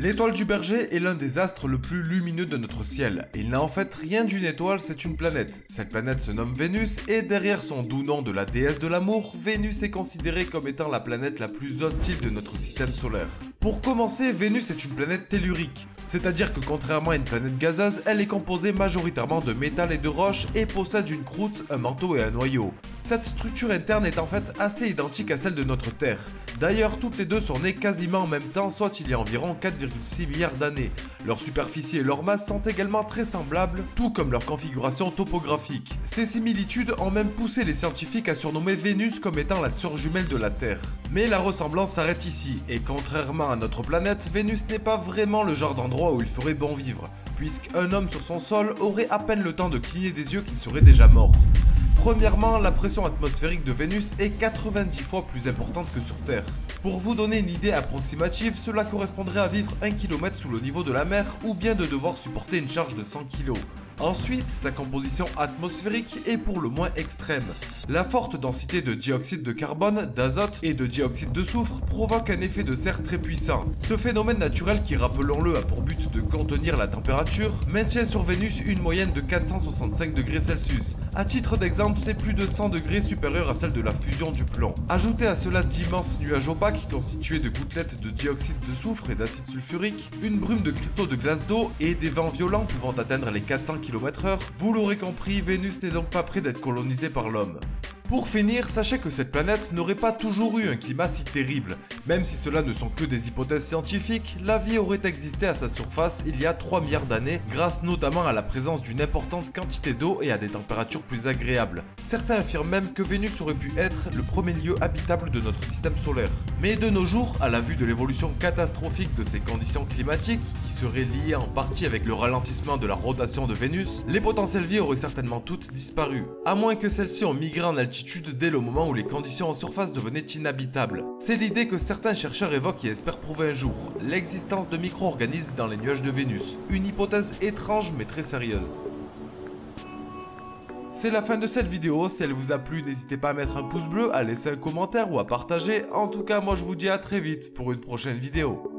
L'étoile du Berger est l'un des astres le plus lumineux de notre ciel. Il n'a en fait rien d'une étoile, c'est une planète. Cette planète se nomme Vénus et derrière son doux nom de la déesse de l'amour, Vénus est considérée comme étant la planète la plus hostile de notre système solaire. Pour commencer, Vénus est une planète tellurique, c'est-à-dire que contrairement à une planète gazeuse, elle est composée majoritairement de métal et de roches et possède une croûte, un manteau et un noyau. Cette structure interne est en fait assez identique à celle de notre Terre. D'ailleurs, toutes les deux sont nées quasiment en même temps, soit il y a environ 4,6 milliards d'années. Leur superficie et leur masse sont également très semblables, tout comme leur configuration topographique. Ces similitudes ont même poussé les scientifiques à surnommer Vénus comme étant la sœur jumelle de la Terre. Mais la ressemblance s'arrête ici, et contrairement à notre planète, Vénus n'est pas vraiment le genre d'endroit où il ferait bon vivre, puisqu'un homme sur son sol aurait à peine le temps de cligner des yeux qu'il serait déjà mort. Premièrement, la pression atmosphérique de Vénus est 90 fois plus importante que sur Terre. Pour vous donner une idée approximative, cela correspondrait à vivre 1 km sous le niveau de la mer ou bien de devoir supporter une charge de 100 kg. Ensuite, sa composition atmosphérique est pour le moins extrême. La forte densité de dioxyde de carbone, d'azote et de dioxyde de soufre provoque un effet de serre très puissant. Ce phénomène naturel qui, rappelons-le, a pour but de contenir la température, maintient sur Vénus une moyenne de 465 degrés Celsius. À titre d'exemple, c'est plus de 100 degrés supérieur à celle de la fusion du plomb. Ajoutez à cela d'immenses nuages opaques constitués de gouttelettes de dioxyde de soufre et d'acide sulfurique, une brume de cristaux de glace d'eau et des vents violents pouvant atteindre les 400 km/h, vous l'aurez compris, Vénus n'est donc pas près d'être colonisée par l'homme. Pour finir, sachez que cette planète n'aurait pas toujours eu un climat si terrible. Même si cela ne sont que des hypothèses scientifiques, la vie aurait existé à sa surface il y a 3 milliards d'années, grâce notamment à la présence d'une importante quantité d'eau et à des températures plus agréables. Certains affirment même que Vénus aurait pu être le premier lieu habitable de notre système solaire. Mais de nos jours, à la vue de l'évolution catastrophique de ces conditions climatiques, qui seraient liées en partie avec le ralentissement de la rotation de Vénus, les potentielles vies auraient certainement toutes disparu. À moins que celles-ci ont migré en altitude dès le moment où les conditions en surface devenaient inhabitables. C'est l'idée que certains chercheurs évoquent et espèrent prouver un jour, l'existence de micro-organismes dans les nuages de Vénus. Une hypothèse étrange mais très sérieuse. C'est la fin de cette vidéo, si elle vous a plu, n'hésitez pas à mettre un pouce bleu, à laisser un commentaire ou à partager. En tout cas, moi je vous dis à très vite pour une prochaine vidéo.